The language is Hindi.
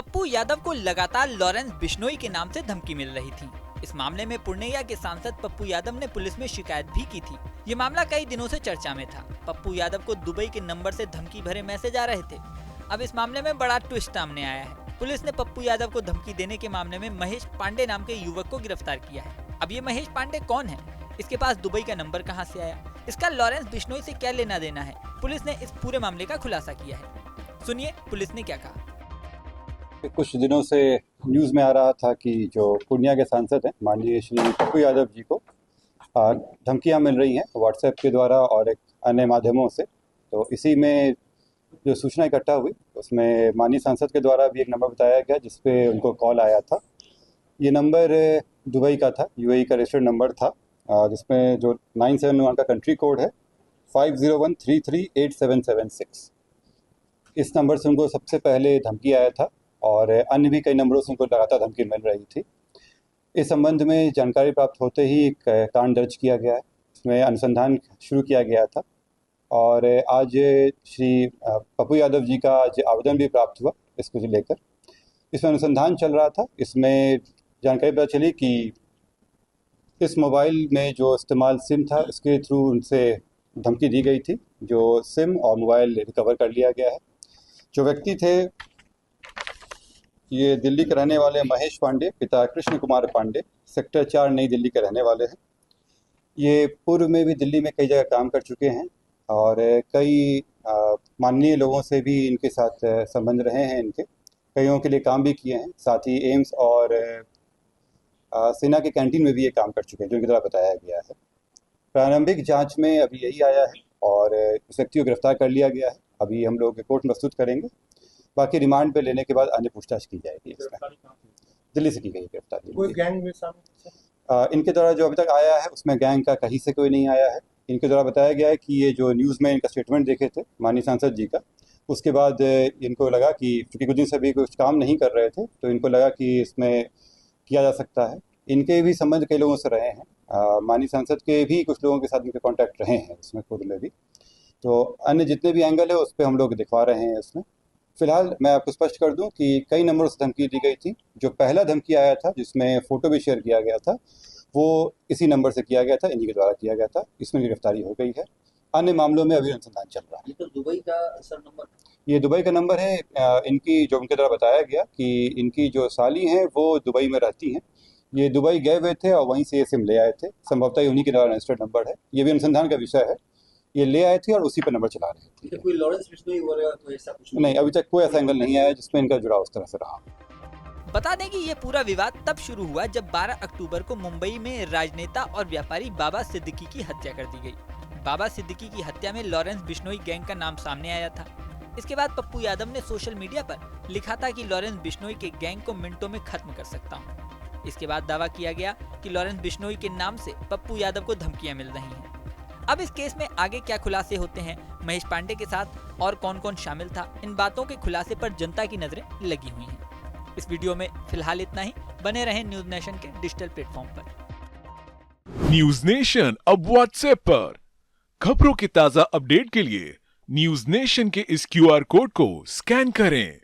पप्पू यादव को लगातार लॉरेंस बिश्नोई के नाम से धमकी मिल रही थी। इस मामले में पूर्णिया के सांसद पप्पू यादव ने पुलिस में शिकायत भी की थी। ये मामला कई दिनों से चर्चा में था। पप्पू यादव को दुबई के नंबर से धमकी भरे मैसेज आ रहे थे। अब इस मामले में बड़ा ट्विस्ट सामने आया है। पुलिस ने पप्पू यादव को धमकी देने के मामले में महेश पांडे नाम के युवक को गिरफ्तार किया है। अब ये महेश पांडे कौन है, इसके पास दुबई का नंबर कहां से आया, इसका लॉरेंस बिश्नोई से क्या लेना देना है, पुलिस ने इस पूरे मामले का खुलासा किया है। सुनिए पुलिस ने क्या कहा। कुछ दिनों से न्यूज़ में आ रहा था कि जो पूर्णिया के सांसद हैं माननीय श्री पप्पू यादव जी को धमकियां मिल रही हैं व्हाट्सएप के द्वारा और एक अन्य माध्यमों से। तो इसी में जो सूचना इकट्ठा हुई उसमें माननीय सांसद के द्वारा भी एक नंबर बताया गया जिस पे उनको कॉल आया था। ये नंबर दुबई का था, यूएई का रजिस्टर्ड नंबर था, जिसमें जो 971 का कंट्री कोड है 5013387776। इस नंबर से उनको सबसे पहले धमकी आया था और अन्य भी कई नंबरों से उनको लगातार धमकी मिल रही थी। इस संबंध में जानकारी प्राप्त होते ही एक कांड दर्ज किया गया है, इसमें अनुसंधान शुरू किया गया था और आज श्री पप्पू यादव जी का आज आवेदन भी प्राप्त हुआ इसको लेकर। इसमें अनुसंधान चल रहा था। इसमें जानकारी पता चली कि इस मोबाइल में जो इस्तेमाल सिम था उसके थ्रू उनसे धमकी दी गई थी। जो सिम और मोबाइल रिकवर कर लिया गया है। जो व्यक्ति थे ये दिल्ली के रहने वाले महेश पांडे, पिता कृष्ण कुमार पांडे, सेक्टर 4 नई दिल्ली के रहने वाले हैं। ये पूर्व में भी दिल्ली में कई जगह काम कर चुके हैं और कई माननीय लोगों से भी इनके साथ संबंध रहे हैं। इनके कईयों के लिए काम भी किए हैं। साथ ही एम्स और सेना के कैंटीन में भी ये काम कर चुके हैं, जो इनकी तरह बताया गया है। प्रारंभिक जांच में अभी यही आया है और इस व्यक्ति को गिरफ्तार कर लिया गया है। अभी हम लोग रिपोर्ट प्रस्तुत करेंगे, बाकी रिमांड पे लेने के बाद अन्य पूछताछ की जाएगी। दिल्ली से की गई गिरफ्तारी। कोई गैंग में शामिल? इनके द्वारा जो अभी तक आया है उसमें गैंग का कहीं से कोई नहीं आया है। इनके द्वारा बताया गया है कि ये जो न्यूज़ में इनका स्टेटमेंट देखे थे माननीय सांसद जी का, उसके बाद इनको लगा कि चूँकि कुछ दिन से भी कुछ काम नहीं कर रहे थे तो इनको लगा कि इसमें किया जा सकता है। इनके भी संबंध कई लोगों से रहे हैं। माननीय सांसद के भी कुछ लोगों के साथ इनके कॉन्टैक्ट रहे हैं इसमें खुद में भी। तो अन्य जितने भी एंगल है उस पर हम लोग दिखवा रहे हैं इसमें। फिलहाल मैं आपको स्पष्ट कर दूं कि कई नंबरों से धमकी दी गई थी। जो पहला धमकी आया था जिसमें फ़ोटो भी शेयर किया गया था वो इसी नंबर से किया गया था, इन्हीं के द्वारा किया गया था। इसमें गिरफ्तारी हो गई है। अन्य मामलों में अभी अनुसंधान चल रहा है। ये तो दुबई का सर नंबर, ये दुबई का नंबर है। इनकी जो उनके द्वारा बताया गया कि इनकी जो साली हैं वो दुबई में रहती हैं। ये दुबई गए हुए थे और वहीं से ये सिम ले आए थे। संभवतः उन्हीं के द्वारा रजिस्टर्ड नंबर है। ये भी अनुसंधान का विषय है। ये ले आए थे और उसी पर नंबर चला रहे थे। कोई लॉरेंस बिश्नोई वगैरह तो ऐसा कुछ नहीं, अभी तक कोई ऐसा एंगल नहीं आया जिसमें इनका जुड़ाव उस तरह से रहा। बता दें कि ये पूरा विवाद तब शुरू हुआ जब 12 अक्टूबर को मुंबई में राजनेता और व्यापारी बाबा सिद्दीकी की हत्या कर दी गई। बाबा सिद्दीकी की हत्या में लॉरेंस बिश्नोई गैंग का नाम सामने आया था। इसके बाद पप्पू यादव ने सोशल मीडिया पर लिखा था कि लॉरेंस बिश्नोई के गैंग को मिनटों में खत्म कर सकता हूँ। इसके बाद दावा किया गया कि लॉरेंस बिश्नोई के नाम से पप्पू यादव को धमकियां मिल रही हैं। अब इस केस में आगे क्या खुलासे होते हैं, महेश पांडे के साथ और कौन कौन शामिल था, इन बातों के खुलासे पर जनता की नजरें लगी हुई हैं। इस वीडियो में फिलहाल इतना ही। बने रहें न्यूज नेशन के डिजिटल प्लेटफॉर्म पर। न्यूज नेशन अब व्हाट्सएप पर खबरों के ताजा अपडेट के लिए न्यूज नेशन के इस QR कोड को स्कैन करें